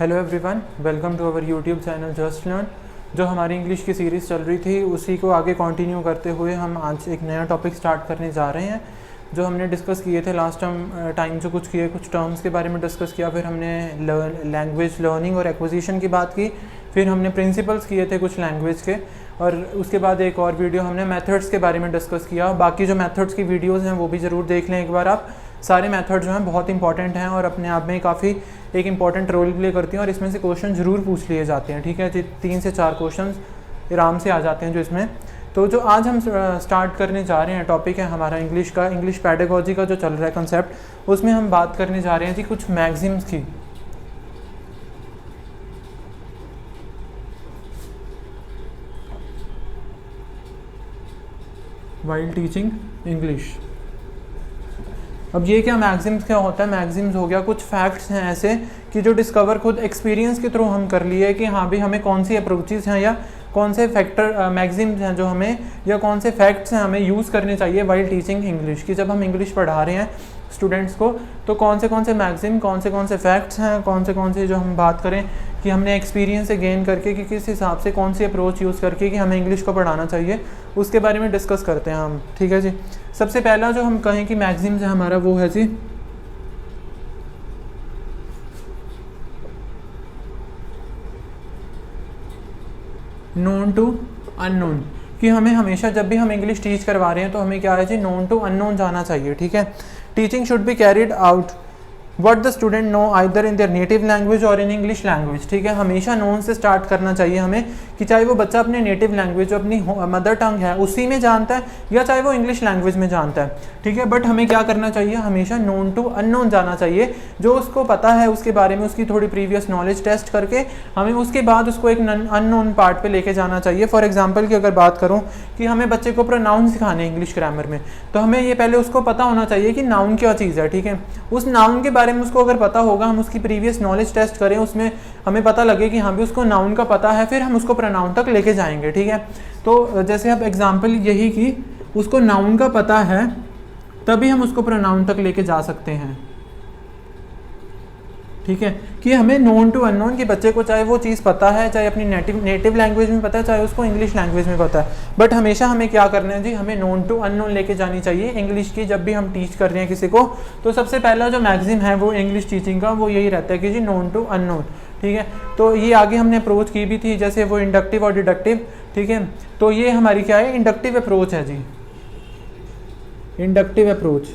Hello everyone, welcome to our YouTube channel just learn. जो हमारी English की series चल रही थी उसी को आगे कंटिन्यू करते हुए हम आज एक नया टॉपिक स्टार्ट करने जा रहे हैं। जो हमने डिस्कस किए थे लास्ट टाइम जो कुछ टर्म्स के बारे में डिस्कस किया, फिर हमने लैंग्वेज लर्निंग और एक्विजिशन की बात की, फिर हमने प्रिंसिपल्स किए थे कुछ लैंग्वेज के, और उसके बाद एक और वीडियो हमने मेथड्स के बारे में डिस्कस किया। बाकी जो मेथड्स की वीडियोज़ हैं वो भी ज़रूर देख लें एक बार आप। सारे मेथड जो हैं बहुत इंपॉर्टेंट हैं और अपने आप में काफ़ी एक इम्पॉर्टेंट रोल प्ले करती हैं, और इसमें से क्वेश्चन ज़रूर पूछ लिए जाते हैं। ठीक है जी, 3 से 4 क्वेश्चन आराम से आ जाते हैं जो इसमें। तो जो आज हम स्टार्ट करने जा रहे हैं टॉपिक है हमारा इंग्लिश का, इंग्लिश पेडागोजी का जो चल रहा है कंसेप्ट, उसमें हम बात करने जा रहे हैं जी कुछ मैगज़िम्स की। While teaching English. अब ये क्या मैगज़िम्स क्या होता है? मैगज़िम्स हो गया कुछ फैक्ट्स हैं ऐसे कि जो डिस्कवर खुद एक्सपीरियंस के थ्रू हम कर लिए कि हाँ भी हमें कौन सी अप्रोचेस हैं या कौन से फैक्टर मैगज़िम्स हैं जो हमें, या कौन से फैक्ट्स हैं हमें यूज़ करने चाहिए वाइल टीचिंग इंग्लिश की। जब हम इंग्लिश पढ़ा रहे हैं स्टूडेंट्स को तो कौन से मैगज़िम, कौन से फैक्ट्स हैं, कौन से जो हम बात करें कि हमने एक्सपीरियंस से गेन करके कि किस हिसाब से कौन सी अप्रोच यूज़ करके कि हमें इंग्लिश को पढ़ाना चाहिए, उसके बारे में डिस्कस करते हैं हम। ठीक है जी। सबसे पहला जो हम कहें कि मैगज़िम्स है हमारा वो है जी नोन टू अननोन। कि हमें हमेशा जब भी हम इंग्लिश टीच करवा रहे हैं तो हमें क्या है जी, नोन टू अननोन जाना चाहिए। ठीक है। Teaching should be carried out what the student know either in their native language और इन इंग्लिश लैंग्वेज। ठीक है। हमेशा नोन से स्टार्ट करना चाहिए हमें, कि चाहे वो बच्चा अपने नेटिव लैंग्वेज जो अपनी मदर टंग है उसी में जानता है या चाहे वो इंग्लिश लैंग्वेज में जानता है। ठीक है। बट हमें क्या करना चाहिए, हमेशा नोन टू अननोन जाना चाहिए। जो उसको पता है उसके बारे में उसकी थोड़ी प्रीवियस नॉलेज टेस्ट करके हमें उसके बाद उसको एक अननोन पार्ट पे लेके जाना चाहिए। फॉर एग्जांपल की अगर बात करूँ कि हमें बच्चे को प्रोनाउन सिखाने इंग्लिश ग्रामर में, तो हमें ये पहले उसको पता होना चाहिए कि नाउन क्या चीज़ है। ठीक है। उस नाउन के बारे में उसको अगर पता होगा, हम उसकी प्रीवियस नॉलेज टेस्ट करें, उसमें हमें पता लगे कि हाँ भी उसको नाउन का पता है, फिर हम उसको प्रोनाउन तक लेके जाएंगे। ठीक है। तो जैसे अब एग्जांपल यही कि उसको नाउन का पता है तभी हम उसको प्रोनाउन तक लेके जा सकते हैं। ठीक है। कि हमें नोन टू अननोन कि बच्चे को चाहे वो चीज़ पता है, चाहे अपनी नेटिव लैंग्वेज में पता है, चाहे उसको इंग्लिश लैंग्वेज में पता है, बट हमेशा हमें क्या करना है जी, हमें नोन टू अननोन लेके जानी चाहिए इंग्लिश की। जब भी हम टीच कर रहे हैं किसी को तो सबसे पहला जो मैगज़िम है वो इंग्लिश टीचिंग का वो यही रहता है कि जी नोन टू अननोन। ठीक है। तो ये आगे हमने अप्रोच की भी थी, जैसे वो इंडक्टिव और डिडक्टिव। ठीक है। तो ये हमारी क्या है, इंडक्टिव अप्रोच है जी। इंडक्टिव अप्रोच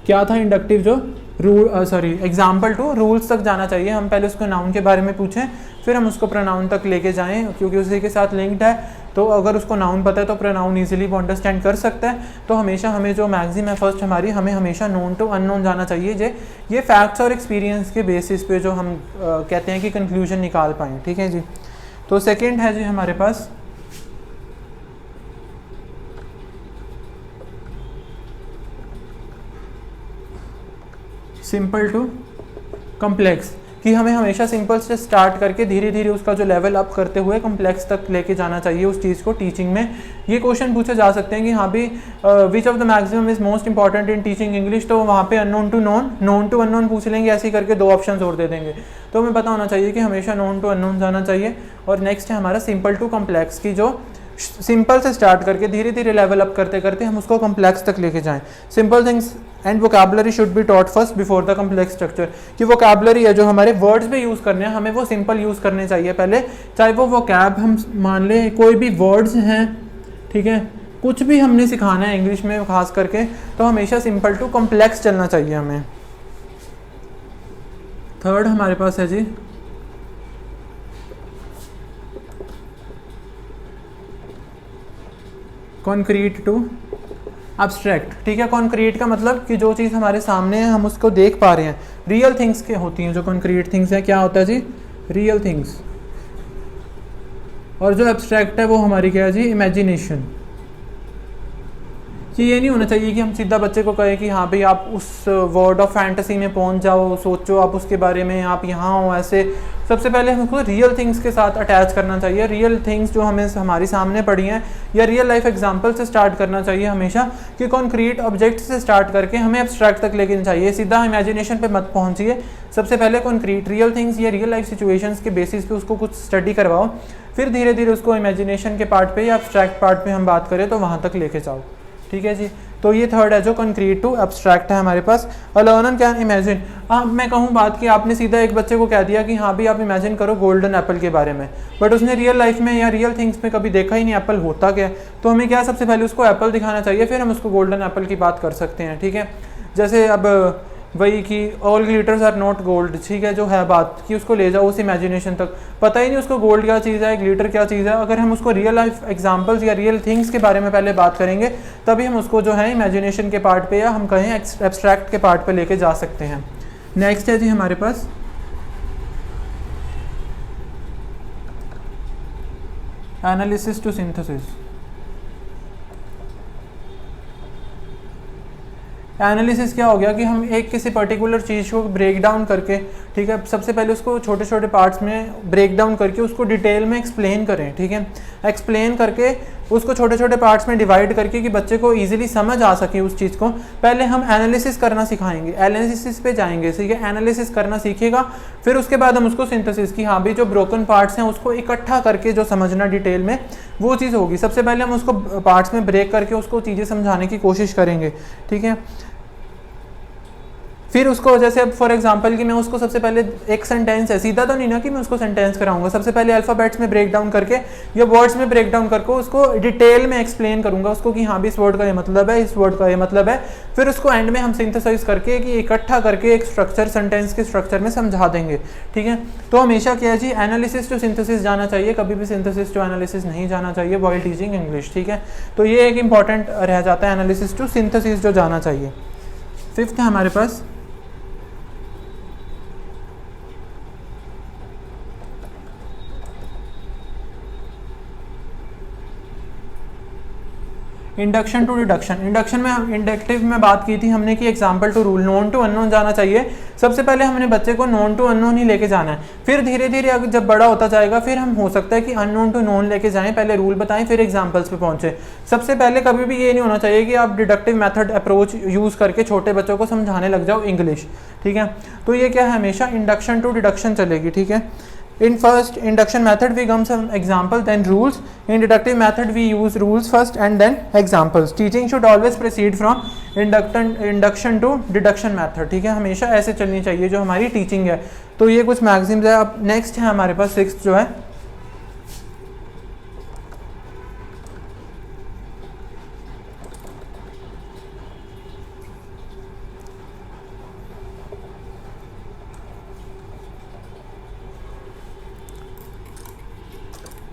क्या था? इंडक्टिव जो एग्जाम्पल टू रूल्स तक जाना चाहिए। हम पहले उसको नाउन के बारे में पूछें, फिर हम उसको प्रोनाउन तक लेके जाएं, क्योंकि उसी के साथ लिंक्ड है। तो अगर उसको नाउन पता है तो प्रोनाउन इजीली वो अंडरस्टैंड कर सकता है। तो हमेशा हमें जो मैगज़िम है फर्स्ट हमारी, हमें हमेशा नोन टू अननोन जाना चाहिए। ये फैक्ट्स और एक्सपीरियंस के बेसिस पे जो हम कहते हैं कि कंक्लूजन निकाल पाएँ। ठीक है जी। तो सेकेंड है जी हमारे पास सिंपल टू कॉम्प्लेक्स। कि हमें हमेशा सिंपल से स्टार्ट करके धीरे धीरे उसका जो लेवल अप करते हुए कॉम्प्लेक्स तक लेके जाना चाहिए उस चीज़ को टीचिंग में। ये क्वेश्चन पूछे जा सकते हैं कि हाँ भी which of the maximum is most important in teaching English, तो वहाँ पे unknown to known, known to unknown पूछ लेंगे, ऐसे करके 2 ऑप्शन और दे देंगे। तो हमें पता होना चाहिए कि हमेशा नोन टू अननोन जाना चाहिए। और नेक्स्ट है हमारा सिंपल टू कॉम्प्लेक्स, की जो सिंपल से स्टार्ट करके धीरे धीरे लेवल अप करते करते हम उसको कॉम्प्लेक्स तक लेके जाएं। Simple things and vocabulary should be taught first before the complex structure. कि वोकैबुलरी है जो हमारे वर्ड्स भी यूज़ करने हैं, हमें वो सिंपल यूज़ करने चाहिए पहले। चाहे वो वोकैब हम मान लें, कोई भी वर्ड्स हैं, ठीक है, कुछ भी हमने सिखाना है इंग्लिश में खास करके, तो हमेशा सिंपल टू कॉम्प्लेक्स चलना चाहिए हमें। थर्ड हमारे पास है जी कॉन्क्रीट टू एब्स्ट्रैक्ट। ठीक है। कॉन्क्रीट का मतलब कि जो चीज़ हमारे सामने है हम उसको देख पा रहे हैं, रियल थिंग्स के होती हैं जो कॉन्क्रीट थिंग्स हैं। क्या होता है जी? Real things. और जो एब्स्ट्रैक्ट है वो हमारी क्या है जी? इमेजिनेशन। कि ये नहीं होना चाहिए कि हम सीधा बच्चे को कहें कि हाँ भाई आप उस वर्ल्ड ऑफ फैंटेसी में पहुंच जाओ, सोचो आप उसके बारे में, आप यहाँ हो ऐसे। सबसे पहले हमको रियल थिंग्स के साथ अटैच करना चाहिए, रियल थिंग्स जो हमें हमारी सामने पड़ी हैं या रियल लाइफ एग्जांपल से स्टार्ट करना चाहिए हमेशा, कि कॉन्क्रीट ऑब्जेक्ट से स्टार्ट करके हमें एब्स्ट्रैक्ट तक लेके चाहिए, सीधा इमेजिनेशन पे मत पहुंचिए। सबसे पहले कॉन्क्रीट रियल थिंग्स या रियल लाइफ सिचुएशंस के बेसिस पे उसको कुछ स्टडी करवाओ, फिर धीरे धीरे उसको इमेजिनेशन के पार्ट पे या एब्स्ट्रैक्ट पार्ट पे हम बात करें तो वहाँ तक लेके जाओ। ठीक है जी। तो ये थर्ड है जो कॉन्क्रीट टू एब्स्ट्रैक्ट है हमारे पास। अ लर्नर कैन इमेजिन, हाँ मैं कहूँ बात कि आपने सीधा एक बच्चे को कह दिया कि हाँ भी आप इमेजिन करो गोल्डन एप्पल के बारे में, बट उसने रियल लाइफ में या रियल थिंग्स में कभी देखा ही नहीं एप्पल होता क्या। तो हमें क्या सबसे पहले उसको एप्पल दिखाना चाहिए, फिर हम उसको गोल्डन एप्पल की बात कर सकते हैं। ठीक है, जैसे अब वही कि all glitters are not gold, ठीक है, जो है बात कि उसको ले जाओ उस इमेजिनेशन तक, पता ही नहीं उसको गोल्ड क्या चीज़ है, ग्लिटर क्या चीज़ है। अगर हम उसको रियल लाइफ एग्जांपल्स या रियल थिंग्स के बारे में पहले बात करेंगे तभी हम उसको जो है इमेजिनेशन के पार्ट पे या हम कहें एब्स्ट्रैक्ट के पार्ट पे लेके जा सकते हैं। नेक्स्ट है जी हमारे पास एनालिसिस टू सिंथेसिस। एनालिसिस क्या हो गया कि हम एक किसी पर्टिकुलर चीज़ को ब्रेक डाउन करके, ठीक है, सबसे पहले उसको छोटे छोटे पार्ट्स में ब्रेक डाउन करके उसको डिटेल में एक्सप्लेन करें। ठीक है, एक्सप्लेन करके उसको छोटे छोटे पार्ट्स में डिवाइड करके कि बच्चे को इजीली समझ आ सके उस चीज़ को। पहले हम एनालिसिस करना सिखाएंगे, एनालिसिस पे जाएंगे, ठीक है, एनालिसिस करना सीखेगा, फिर उसके बाद हम उसको सिंथेसिस की, हाँ भी जो ब्रोकन पार्ट्स हैं उसको इकट्ठा करके जो समझना डिटेल में वो चीज़ होगी। सबसे पहले हम उसको पार्ट्स में ब्रेक करके उसको चीज़ें समझाने की कोशिश करेंगे। ठीक है, फिर उसको जैसे अब फॉर एग्जांपल कि मैं उसको सबसे पहले एक सेंटेंस है, सीधा तो नहीं ना कि मैं उसको सेंटेंस कराऊंगा, सबसे पहले अल्फ़ाबेट्स में ब्रेक डाउन करके या वर्ड्स में ब्रेक डाउन करके उसको डिटेल में एक्सप्लेन करूंगा उसको कि हाँ भी इस वर्ड का ये मतलब है, इस वर्ड का ये मतलब है। फिर उसको एंड में हम सिंथेसाइज करके कि इकट्ठा करके एक स्ट्रक्चर सेंटेंस के स्ट्रक्चर में समझा देंगे। ठीक है, तो हमेशा क्या है जी एनालिसिस टू सिंथेसिस जाना चाहिए, कभी भी सिंथेसिस टू एनालिसिस नहीं जाना चाहिए व्हाइल टीचिंग इंग्लिश। ठीक है, तो ये एक इंपॉर्टेंट रह जाता है एनालिसिस टू सिंथेसिस जो जाना चाहिए। फिफ्थ है हमारे पास इंडक्शन टू डिडक्शन। इंडक्शन में इंडक्टिव में बात की थी हमने कि example to rule, known to unknown जाना चाहिए। सबसे पहले हमने बच्चे को नोन टू अननोन ही लेके जाना है, फिर धीरे धीरे अगर जब बड़ा होता जाएगा फिर हम हो सकता है कि अननोन टू नोन लेके जाएं, पहले रूल बताएं फिर एग्जाम्पल्स पे पहुंचे। सबसे पहले कभी भी ये नहीं होना चाहिए कि आप डिडक्टिव मेथड अप्रोच यूज़ करके छोटे बच्चों को समझाने लग जाओ इंग्लिश। ठीक है, तो ये क्या है हमेशा इंडक्शन टू डिडक्शन चलेगी। ठीक है, in first induction method we come some example then rules, in deductive method we use rules first and then examples। teaching should always proceed from induction to deduction method। ठीक है, हमेशा ऐसे चलनी चाहिए जो हमारी टीचिंग है। तो ये कुछ मैगजीम्स है। अब नेक्स्ट है हमारे पास सिक्स्थ जो है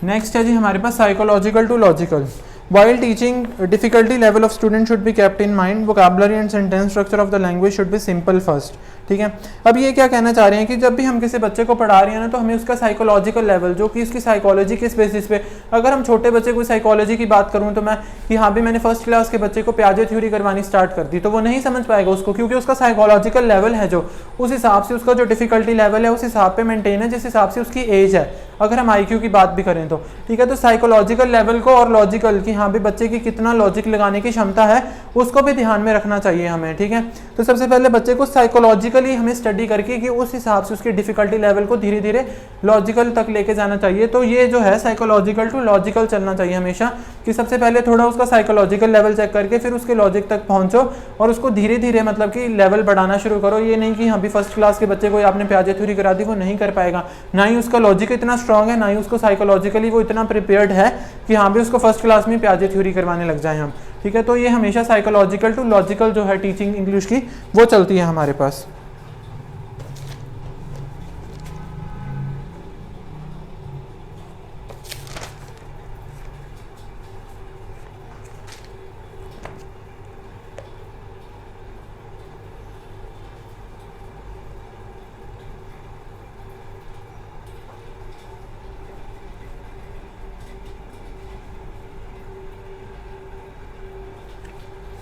नेक्स्ट है जी हमारे पास psychological to logical. While teaching, difficulty level of student should be kept in mind. Vocabulary and sentence structure of the language should be simple first। ठीक है, अब ये क्या कहना चाह रहे हैं कि जब भी हम किसी बच्चे को पढ़ा रहे हैं ना तो हमें उसका साइकोलॉजिकल लेवल जो कि उसकी साइकोलॉजी किस बेसिस पे, अगर हम छोटे बच्चे को साइकोलॉजी की बात करूँ तो मैं कि हाँ भी मैंने फर्स्ट क्लास के बच्चे को प्याजे थ्योरी करवानी स्टार्ट कर दी तो वो नहीं समझ पाएगा उसको, क्योंकि उसका साइकोलॉजिकल लेवल है जो उस हिसाब से उसका जो डिफिकल्टी लेवल है उस हिसाब पे मेंटेन है जिस हिसाब से उसकी एज है, अगर हम IQ की बात भी करें तो। ठीक है, तो साइकोलॉजिकल लेवल को और लॉजिकल कि हाँ भी बच्चे की कितना लॉजिक लगाने की क्षमता है उसको भी ध्यान में रखना चाहिए हमें। ठीक है, तो सबसे पहले बच्चे को साइकोलॉजिकली हमें स्टडी करके कि उस हिसाब से उसकी डिफिकल्टी लेवल को धीरे धीरे लॉजिकल तक लेके जाना चाहिए। तो ये जो है साइकोलॉजिकल टू लॉजिकल चलना चाहिए हमेशा, कि सबसे पहले थोड़ा उसका साइकोलॉजिकल लेवल चेक करके फिर उसके लॉजिक तक पहुंचो और उसको धीरे धीरे मतलब कि लेवल बढ़ाना शुरू करो। ये नहीं कि हाँ भी फर्स्ट क्लास के बच्चे को आपने प्याजे थ्योरी करा दी, वो नहीं कर पाएगा, ना ही उसका लॉजिक इतना स्ट्रांग है, ना ही उसको साइकोलॉजिकली वो इतना प्रिपेयर्ड है कि हाँ भी उसको फर्स्ट क्लास में प्याजे थ्योरी करवाने लग जाए हम। ठीक है, तो ये हमेशा साइकोलॉजिकल टू लॉजिकल जो है टीचिंग इंग्लिश की वो चलती है हमारे पास।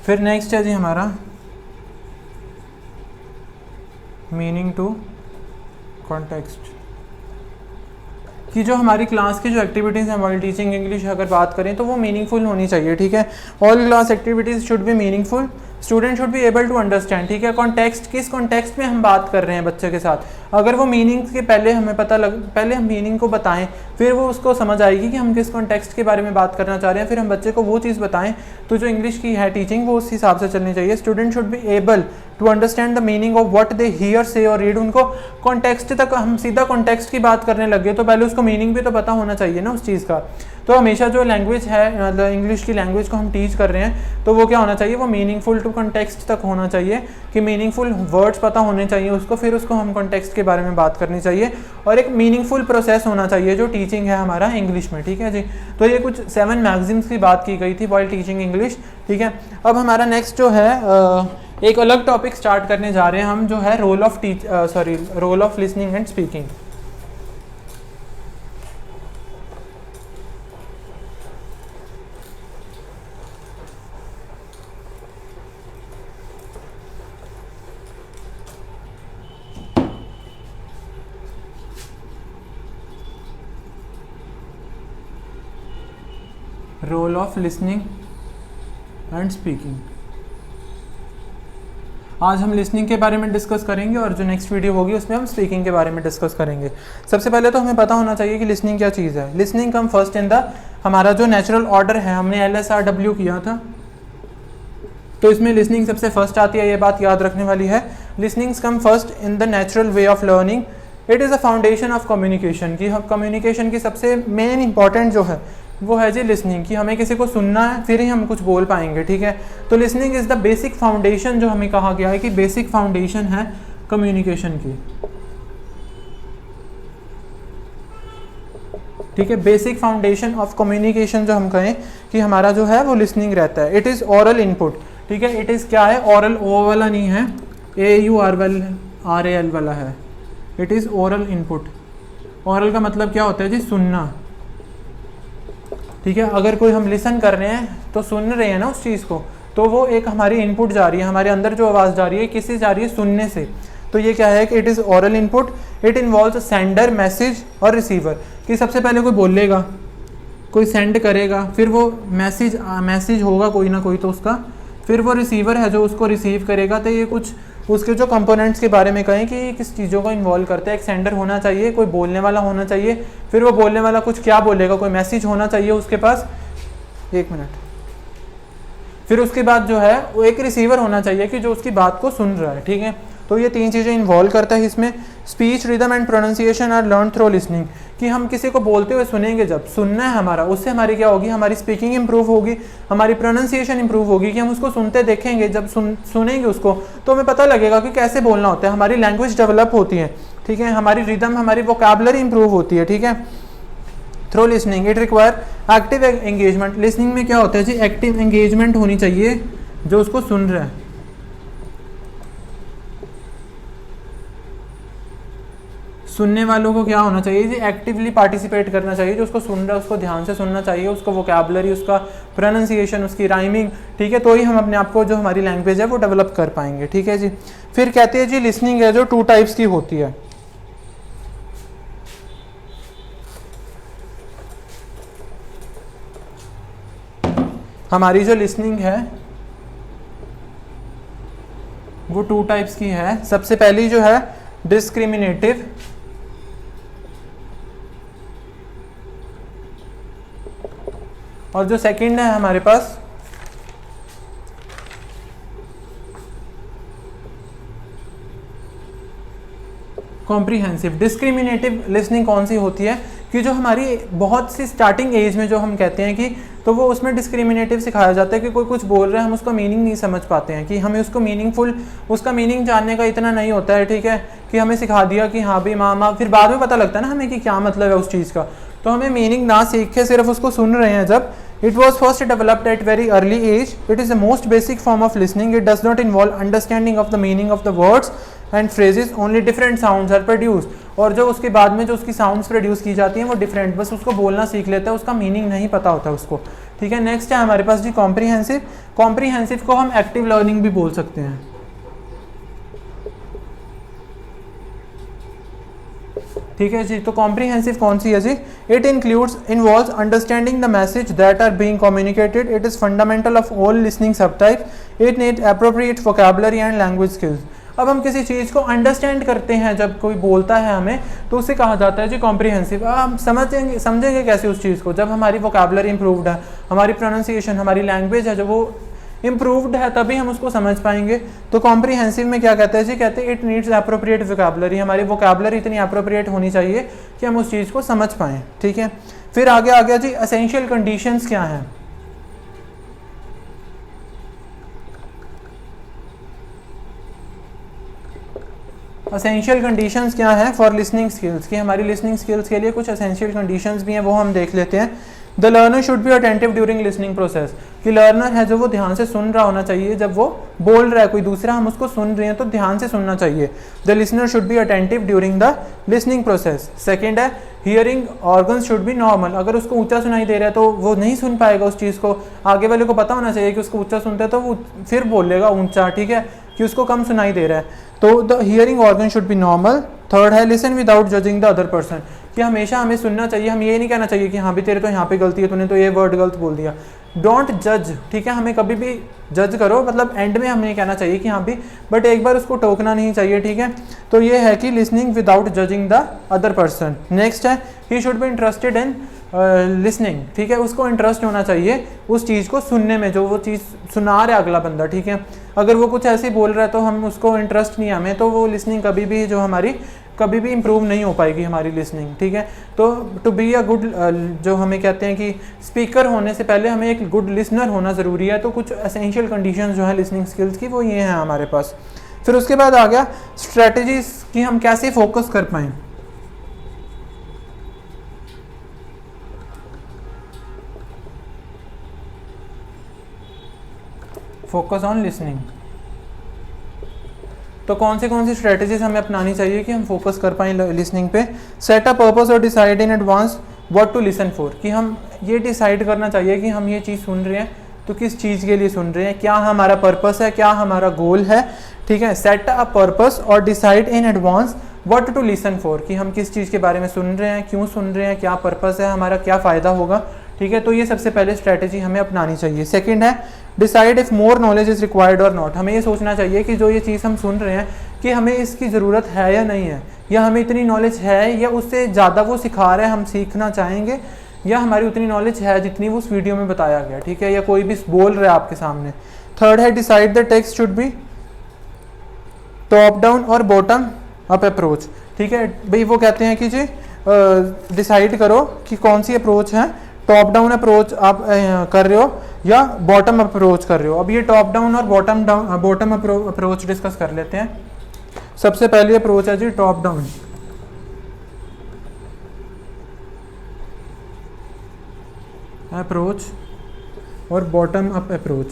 फिर नेक्स्ट है जी हमारा मीनिंग टू कॉन्टेक्स्ट, कि जो हमारी क्लास की जो एक्टिविटीज़ हैं वाइल टीचिंग इंग्लिश अगर बात करें तो वो मीनिंगफुल होनी चाहिए, ठीक है। All class activities should be meaningful, student should be able to understand, ठीक है। कॉन्टेक्स्ट, किस कॉन्टेक्स्ट में हम बात कर रहे हैं बच्चे के साथ, अगर वो मीनिंग के पहले हमें पहले हम मीनिंग को बताएं, फिर वो उसको समझ आएगी कि हम किस कॉन्टेक्स्ट के बारे में बात करना चाह रहे हैं, फिर हम बच्चे को वो चीज़ बताएं। तो जो इंग्लिश की है टीचिंग वो उस हिसाब से चलनी चाहिए। Student should be able to understand the meaning of what they hear say और रीड। उनको कॉन्टेक्स्ट तक, हम सीधा कॉन्टेक्स्ट की बात करने लगे तो पहले उसको मीनिंग भी तो पता होना चाहिए ना उस चीज़ का। तो हमेशा जो लैंग्वेज है, मतलब इंग्लिश की लैंग्वेज को हम टीच कर रहे हैं तो वो क्या होना चाहिए, वो मीनिंगफुल टू कॉन्टेक्स्ट तक होना चाहिए, कि मीनिंगफुल वर्ड्स पता होने चाहिए उसको, फिर उसको हम कॉन्टेक्स्ट के बारे में बात करनी चाहिए, और एक मीनिंगफुल प्रोसेस होना चाहिए जो टीचिंग है हमारा इंग्लिश में, ठीक है जी। तो ये कुछ 7 मैगजीन्स की बात की गई थी व्हाइल टीचिंग इंग्लिश, ठीक है। अब हमारा नेक्स्ट जो है एक अलग टॉपिक स्टार्ट करने जा रहे हैं हम, जो है role of listening and speaking. Role of listening and speaking. आज हम लिसनिंग के बारे में डिस्कस करेंगे और जो नेक्स्ट वीडियो होगी उसमें हम स्पीकिंग के बारे में डिस्कस करेंगे। सबसे पहले तो हमें पता होना चाहिए कि लिसनिंग क्या चीज़ है। Listening come first in the, हमारा जो नेचुरल ऑर्डर है, हमने LSRW किया था तो इसमें लिसनिंग सबसे फर्स्ट आती है, ये बात याद रखने वाली है। Listenings come first in the natural way of learning, it is a foundation of communication, की हम कम्युनिकेशन की सबसे मेन इंपॉर्टेंट जो है वो है जी लिसनिंग, कि हमें किसी को सुनना है फिर ही हम कुछ बोल पाएंगे, ठीक है। तो listening is the basic foundation, जो हमें कहा गया है कि बेसिक फाउंडेशन है कम्युनिकेशन की, ठीक है। बेसिक फाउंडेशन ऑफ कम्युनिकेशन जो हम कहें कि हमारा जो है वो लिसनिंग रहता है। इट इज़ ओरल इनपुट, ठीक है। इट इज़ क्या है, ओरल, ओ वाला नहीं है, AURAL वाला है। It is oral input. Oral का मतलब क्या होता है जी, सुनना, ठीक है। अगर कोई हम लिसन कर रहे हैं तो सुन रहे हैं ना उस चीज़ को, तो वो एक हमारी इनपुट जा रही है, हमारे अंदर जो आवाज़ जा रही है किससे जा रही है, सुनने से। तो ये क्या है कि it is oral input, it involves sender, message और रिसीवर, कि सबसे पहले कोई बोलेगा, कोई सेंड करेगा, फिर वो मैसेज होगा कोई ना कोई तो उसका, फिर वो रिसीवर है जो उसको रिसीव करेगा। तो ये कुछ उसके जो कंपोनेंट्स के बारे में कहें कि किस चीज़ों को इन्वॉल्व करते हैं। एक सेंडर होना चाहिए, कोई बोलने वाला होना चाहिए, फिर वो बोलने वाला कुछ क्या बोलेगा, कोई मैसेज होना चाहिए उसके पास, एक मिनट, फिर उसके बाद जो है वो एक रिसीवर होना चाहिए कि जो उसकी बात को सुन रहा है, ठीक है। तो ये 3 चीज़ें इन्वॉल्व करता है इसमें। Speech, rhythm and pronunciation are learn through listening, कि हम किसी को बोलते हुए सुनेंगे, जब सुनना है हमारा, उससे हमारी क्या होगी, हमारी स्पीकिंग इंप्रूव होगी, हमारी प्रोनाउंसिएशन इंप्रूव होगी, कि हम उसको सुनते देखेंगे, जब सुनेंगे उसको तो हमें पता लगेगा कि कैसे बोलना होता है, हमारी लैंग्वेज डेवलप होती है, ठीक है। हमारी रिदम, हमारी वोकैबुलरी इंप्रूव होती है, ठीक है, through listening. It require active engagement. Listening में क्या होता है जी, एक्टिव एंगेजमेंट होनी चाहिए जो उसको सुन रहा है। सुनने वालों को क्या होना चाहिए जी, एक्टिवली पार्टिसिपेट करना चाहिए, जो उसको सुन रहा है उसको ध्यान से सुनना चाहिए, उसको वोकैबुलरी, उसका प्रोनाउंसिएशन, उसकी राइमिंग, ठीक है। तो ही हम अपने आप को, जो हमारी लैंग्वेज है वो डेवलप कर पाएंगे, ठीक है जी। फिर कहते हैं जी लिसनिंग है जो 2 टाइप्स की होती है। हमारी जो लिसनिंग है वो 2 टाइप्स की है। सबसे पहली जो है डिस्क्रिमिनेटिव, और जो सेकंड है हमारे पास कॉम्प्रिहेंसिव। डिस्क्रिमिनेटिव लिसनिंग कौन सी होती है, कि जो हमारी बहुत सी स्टार्टिंग एज में जो हम कहते हैं कि, तो वो उसमें डिस्क्रिमिनेटिव सिखाया जाता है कि कोई कुछ बोल रहा है, हम उसका मीनिंग नहीं समझ पाते हैं, कि हमें उसको मीनिंगफुल, उसका मीनिंग जानने का इतना नहीं होता है, ठीक है, कि हमें सिखा दिया कि हाँ भाई मामा, फिर बाद में पता लगता है ना हमें कि क्या मतलब है उस चीज़ का। तो हमें मीनिंग ना सीख के सिर्फ उसको सुन रहे हैं जब। It was first developed at very early age, it is the most basic form of listening, it does not involve understanding of the meaning of the words and phrases, only different sounds are produce. और जो उसके बाद में जो उसकी sounds produce की जाती हैं वो डिफरेंट, बस उसको बोलना सीख लेता है, उसका मीनिंग नहीं पता होता उसको, ठीक है। नेक्स्ट है हमारे पास जी कॉम्प्रीहेंसिव। कॉम्प्रीहेंसिव को हम एक्टिव लर्निंग भी बोल सकते हैं। ठीक है जी। तो कॉम्प्रीहेंसिव कौन सी है जी? It involves understanding the message that are being communicated. It is fundamental of all listening subtype. It need appropriate vocabulary and language skills. अब हम किसी चीज़ को अंडरस्टैंड करते हैं, जब कोई बोलता है हमें, तो उसे कहा जाता है जी कॉम्प्रीहेंसिव। अब हम समझेंगे कैसे उस चीज़ को? जब हमारी वोकैबुलरी इंप्रूव्ड है, हमारी प्रोनाउंसिएशन, हमारी लैंग्वेज है जो वो इम्प्रूव्ड है, तभी हम उसको समझ पाएंगे। तो कॉम्प्रीहेंसिव में क्या कहते हैं जी? कहते हैं इट नीड्स एप्रोप्रिएट वोकैबुलरी। हमारी वोकैबुलरी इतनी एप्रोप्रिएट होनी चाहिए कि हम उस चीज़ को समझ पाएँ। ठीक है। फिर आगे आ गया जी एसेंशियल कंडीशंस क्या हैं। एसेंशियल कंडीशंस क्या है फॉर लिसनिंग स्किल्स, कि हमारी लिसनिंग स्किल्स के लिए कुछ एसेंशियल कंडीशंस भी हैं, वो हम देख लेते हैं। The learner should be attentive during listening process, कि लर्नर है जो वो ध्यान से सुन रहा होना चाहिए। जब वो बोल रहा है कोई दूसरा, हम उसको सुन रहे हैं तो ध्यान से सुनना चाहिए। The listener should be attentive during the listening process. Second है hearing organs should be normal. अगर उसको ऊंचा सुनाई दे रहा है तो वो नहीं सुन पाएगा उस चीज़ को। आगे वाले को पता होना चाहिए कि उसको ऊंचा सुनता है तो वो फिर बोलेगा ऊंचा, ठीक है, कि उसको कम सुनाई दे रहा है। तो the hearing organ should be normal. Third है listen without judging the other person, कि हमेशा हमें सुनना चाहिए। हम ये नहीं कहना चाहिए कि हाँ भी तेरे तो यहाँ पे गलती है, तूने तो ये वर्ड गलत बोल दिया। डोंट जज, ठीक है, हमें कभी भी जज करो, मतलब एंड में हमें कहना चाहिए कि हाँ भी, बट एक बार उसको टोकना नहीं चाहिए। ठीक है। तो ये है कि listening without judging the other person. Next है he should be interested in listening, ठीक है, उसको इंटरेस्ट होना चाहिए उस चीज़ को सुनने में, जो वो चीज़ सुना रहा है अगला बंदा। ठीक है। अगर वो कुछ ऐसे बोल रहा है तो हम उसको इंटरेस्ट नहीं है हमें, तो वो लिसनिंग कभी भी जो हमारी कभी भी इम्प्रूव नहीं हो पाएगी हमारी लिसनिंग। ठीक है। तो टू बी अ गुड, जो हमें कहते हैं कि स्पीकर होने से पहले हमें एक गुड लिसनर होना ज़रूरी है। तो कुछ एसेंशियल कंडीशंस जो है लिसनिंग स्किल्स की वो ये हैं हमारे पास। फिर उसके बाद आ गया स्ट्रेटजीज कि हम कैसे फोकस कर पाएँ। फोकस ऑन लिसनिंग, तो कौन सी स्ट्रेटजीज हमें अपनानी चाहिए कि हम फोकस कर पाएँ लिसनिंग पे। सेट अ पर्पस और decide in advance what to listen for, कि हम ये डिसाइड करना चाहिए कि हम ये चीज़ सुन रहे हैं तो किस चीज़ के लिए सुन रहे हैं, क्या हमारा पर्पस है, क्या हमारा गोल है। ठीक है। सेट अ पर्पस और decide in advance what to listen for, कि हम किस चीज़ के बारे में सुन रहे हैं, क्यों सुन रहे हैं, क्या पर्पस है हमारा, क्या फ़ायदा होगा। ठीक है। तो ये सबसे पहले स्ट्रैटेजी हमें अपनानी चाहिए। सेकंड है decide if more knowledge is required और नॉट, हमें ये सोचना चाहिए कि जो ये चीज़ हम सुन रहे हैं कि हमें इसकी ज़रूरत है या नहीं है, या हमें इतनी नॉलेज है, या उससे ज़्यादा वो सिखा रहा है हम सीखना चाहेंगे, या हमारी उतनी नॉलेज है जितनी वो उस वीडियो में बताया गया। ठीक है। या कोई भी बोल रहा है आपके सामने। थर्ड है decide the text should be top down और बॉटम अप अप्रोच। ठीक है भाई, वो कहते हैं कि जी डिसाइड करो कि कौन सी अप्रोच है, टॉप डाउन अप्रोच आप कर रहे हो या बॉटम अप्रोच कर रहे हो। अब ये टॉप डाउन और बॉटम अप्रोच डिस्कस कर लेते हैं। सबसे पहली अप्रोच है जी टॉप डाउन। अप्रोच और बॉटम अप अप्रोच।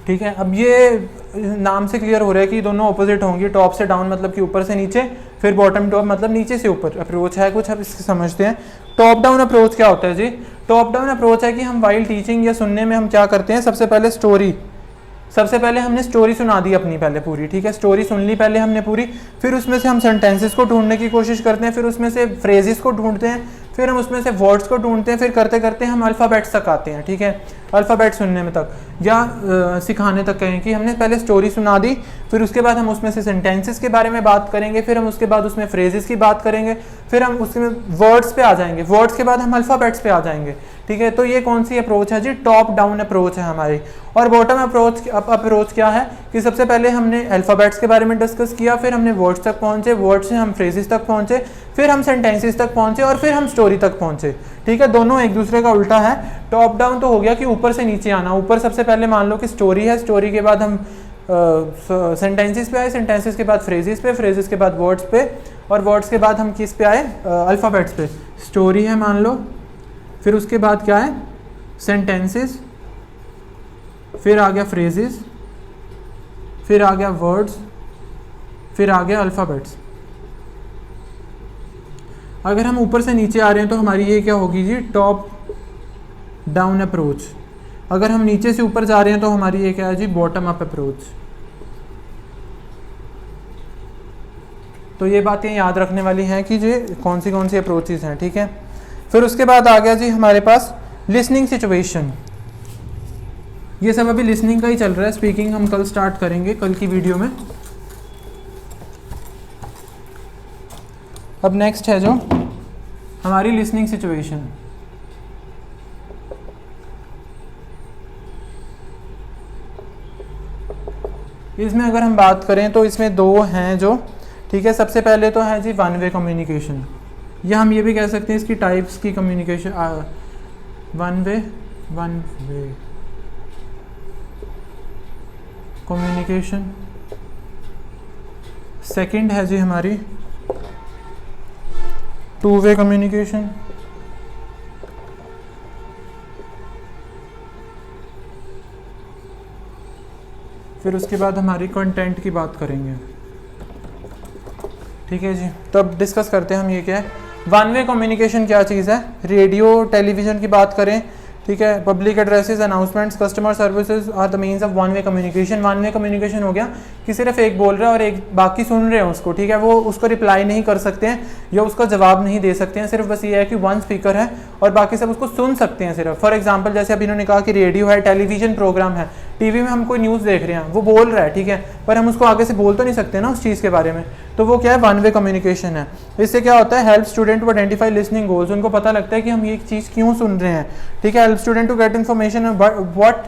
ठीक है। अब ये नाम से क्लियर हो रहा है कि दोनों ऑपोजिट होंगी। टॉप से डाउन मतलब कि ऊपर से नीचे, फिर बॉटम टॉप मतलब नीचे से ऊपर अप्रोच है कुछ। अब इससे समझते हैं टॉप डाउन अप्रोच क्या होता है जी। टॉप डाउन अप्रोच है कि हम वाइल टीचिंग या सुनने में हम क्या करते हैं, सबसे पहले हमने स्टोरी सुना दी अपनी पहले पूरी। ठीक है। स्टोरी सुन ली पहले हमने पूरी, फिर उसमें से हम सेंटेंसेस को ढूंढने की कोशिश करते हैं, फिर उसमें से फ्रेजेस को ढूंढते हैं, फिर हम उसमें से वर्ड्स को ढूंढते हैं, फिर करते करते हम अल्फ़ाबेट्स तक आते हैं। ठीक है। अल्फ़ाबेट सुनने में तक या सिखाने तक कहें कि हमने पहले स्टोरी सुना दी, फिर उसके बाद हम उसमें से सेंटेंसेस के बारे में बात करेंगे, फिर हम उसके बाद उसमें फ्रेजेस की बात करेंगे, फिर हम उसमें वर्ड्स पे आ जाएंगे, वर्ड्स के बाद हम अल्फ़ाबेट्स पे आ जाएंगे। ठीक है। तो ये कौन सी अप्रोच है जी, टॉप डाउन अप्रोच है हमारी। और बॉटम अप्रोच क्या है कि सबसे पहले हमने अल्फ़ाबेट्स के बारे में डिस्कस किया, फिर हमने वर्ड्स तक पहुंचे, वर्ड्स से हम फ्रेजेस तक पहुंचे, फिर हम सेंटेंसेस तक पहुंचे, और फिर हम स्टोरी तक पहुंचे। ठीक है। दोनों एक दूसरे का उल्टा है। टॉप डाउन तो हो गया कि ऊपर से नीचे आना। ऊपर सबसे पहले मान लो कि स्टोरी है, स्टोरी के बाद हम सेंटेंसेस पे आए, सेंटेंसेस के बाद फ्रेजेस पे, फ्रेजेस के बाद वर्ड्स पे, और वर्ड्स के बाद हम किस पे आए, अल्फ़ाबेट्स पे। स्टोरी है मान लो, फिर उसके बाद क्या है, सेंटेंसेस, फिर आ गया फ्रेजेस, फिर आ गया वर्ड्स, फिर आ गया अल्फ़ाबेट्स। अगर हम ऊपर से नीचे आ रहे हैं तो हमारी ये क्या होगी जी, टॉप डाउन अप्रोच। अगर हम नीचे से ऊपर जा रहे हैं तो हमारी ये क्या है जी, बॉटम अप अप्रोच। तो ये बातें याद रखने वाली हैं कि जी कौन सी अप्रोचेस हैं, ठीक है। फिर उसके बाद आ गया जी हमारे पास लिसनिंग सिचुएशन। ये सब अभी लिसनिंग का ही चल रहा है, स्पीकिंग हम कल स्टार्ट करेंगे, कल की वीडियो में। अब नेक्स्ट है जो हमारी लिसनिंग सिचुएशन। इसमें अगर हम बात करें तो इसमें दो हैं जो, ठीक है। सबसे पहले तो है जी वन वे कम्युनिकेशन, या हम ये भी कह सकते हैं इसकी टाइप्स की communication, one way communication. Second है जी हमारी टू वे कम्युनिकेशन। फिर उसके बाद हमारी कंटेंट की बात करेंगे, ठीक है जी। तो अब डिस्कस करते हैं हम ये क्या है, वन वे कम्युनिकेशन क्या चीज़ है। रेडियो टेलीविज़न की बात करें, ठीक है, public addresses, announcements, customer services are the means of one way communication. One way communication हो गया कि सिर्फ एक बोल रहा है और एक बाकी सुन रहे हैं उसको, ठीक है। वो उसको रिप्लाई नहीं कर सकते हैं या उसका जवाब नहीं दे सकते हैं, सिर्फ बस ये है कि वन स्पीकर है और बाकी सब उसको सुन सकते हैं सिर्फ। फॉर एग्जाम्पल जैसे अभी इन्होंने कहा कि रेडियो है, टेलीविजन प्रोग्राम है, टीवी में हम कोई न्यूज़ देख रहे हैं, वो बोल रहा है, ठीक है, पर हम उसको आगे से बोल तो नहीं सकते ना उस चीज़ के बारे में। तो वो क्या है, वन वे कम्युनिकेशन है। इससे क्या होता है, help student to identify listening goals. उनको पता लगता है कि हम ये चीज़ क्यों सुन रहे हैं, ठीक है। Help student to get information what,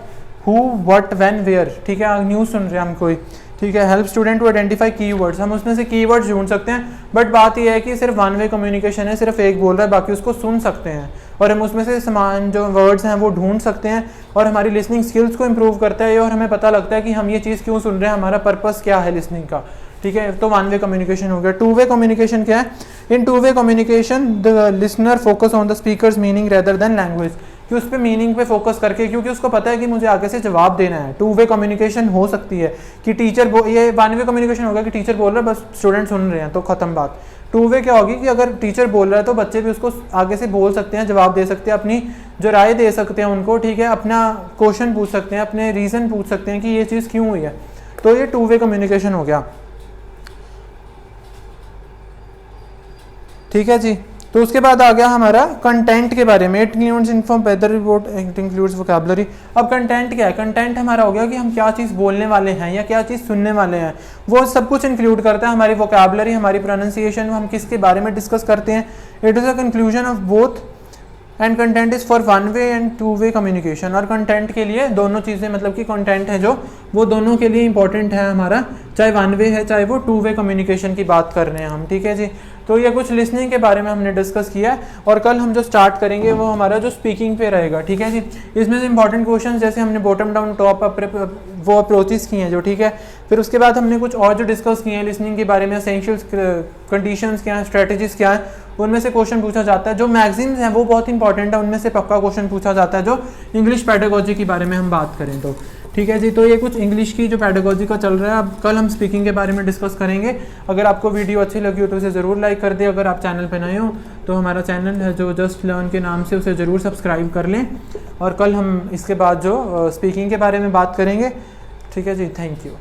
who, what, when, where, ठीक है। न्यूज़ सुन रहे हैं हम कोई, ठीक है। Help student to identify keywords, हम उसमें से कीवर्ड्स ढूंढ सकते हैं। बट बात यह है कि सिर्फ वन वे कम्युनिकेशन है, सिर्फ एक बोल रहा है, बाकी उसको सुन सकते हैं और हम उसमें से समान जो वर्ड्स हैं वो ढूंढ सकते हैं और हमारी लिसनिंग स्किल्स को इम्प्रूव करता है और हमें पता लगता है कि हम ये चीज़ क्यों सुन रहे हैं, हमारा पर्पस क्या है लिसनिंग का, ठीक है। तो वन वे कम्युनिकेशन हो गया। टू वे कम्युनिकेशन क्या है, in two way communication the listener focus on the speaker's meaning rather than language, कि उस पर मीनिंग पे फोकस करके, क्योंकि उसको पता है कि मुझे आगे से जवाब देना है। टू वे कम्युनिकेशन हो सकती है कि टीचर ये वन वे कम्युनिकेशन होगा कि टीचर बोल रहा है, बस स्टूडेंट सुन रहे हैं, तो खत्म बात। टू वे क्या होगी कि अगर टीचर बोल रहा है तो बच्चे भी उसको आगे से बोल सकते हैं, जवाब दे सकते हैं, अपनी जो राय दे सकते हैं उनको, ठीक है, अपना क्वेश्चन पूछ सकते हैं, अपने रीज़न पूछ सकते हैं कि ये चीज़ क्यों हुई है। तो ये टू वे कम्युनिकेशन हो गया, ठीक है जी। तो उसके बाद आ गया हमारा कंटेंट के बारे में। It inform weather report it includes vocabulary. अब कंटेंट क्या है, कंटेंट हमारा हो गया कि हम क्या चीज़ बोलने वाले हैं या क्या चीज़ सुनने वाले हैं, वो सब कुछ इंक्लूड करता है। हमारी वोकैबुलरी, हमारी प्रोनाउंसिएशन, हम किसके बारे में डिस्कस करते हैं। It is a conclusion of both and content is for one way and to way communication. और कंटेंट के लिए दोनों चीज़ें, मतलब कि कंटेंट है जो, वो दोनों के लिए इंपॉर्टेंट है हमारा, चाहे वन वे है चाहे वो टू वे कम्युनिकेशन की बात कर रहे हैं हम, ठीक है जी। तो ये कुछ लिसनिंग के बारे में हमने डिस्कस किया है और कल हम जो स्टार्ट करेंगे वो हमारा जो स्पीकिंग पे रहेगा, ठीक है जी। इसमें से इंपॉर्टेंट क्वेश्चन जैसे हमने बॉटम डाउन, टॉप अप, वो अप्रोचेस किए हैं जो, ठीक है। फिर उसके बाद हमने कुछ और जो डिस्कस किए हैं लिसनिंग के बारे में, एसेंशियल्स, कंडीशंस क्या हैं, स्ट्रेटजीज क्या हैं, उनमें से क्वेश्चन पूछा जाता है। जो मैगजीन्स हैं वो बहुत इंपॉर्टेंट है, उनमें से पक्का क्वेश्चन पूछा जाता है जो इंग्लिश पेडागोजी के बारे में हम बात करें तो, ठीक है जी। तो ये कुछ इंग्लिश की जो पेडागोजी का चल रहा है। अब कल हम स्पीकिंग के बारे में डिस्कस करेंगे। अगर आपको वीडियो अच्छी लगी हो तो उसे ज़रूर लाइक कर दें। अगर आप चैनल पर नए हो तो हमारा चैनल है जो जस्ट लर्न के नाम से, उसे ज़रूर सब्सक्राइब कर लें। और कल हम इसके बाद जो स्पीकिंग के बारे में बात करेंगे, ठीक है जी। Thank you.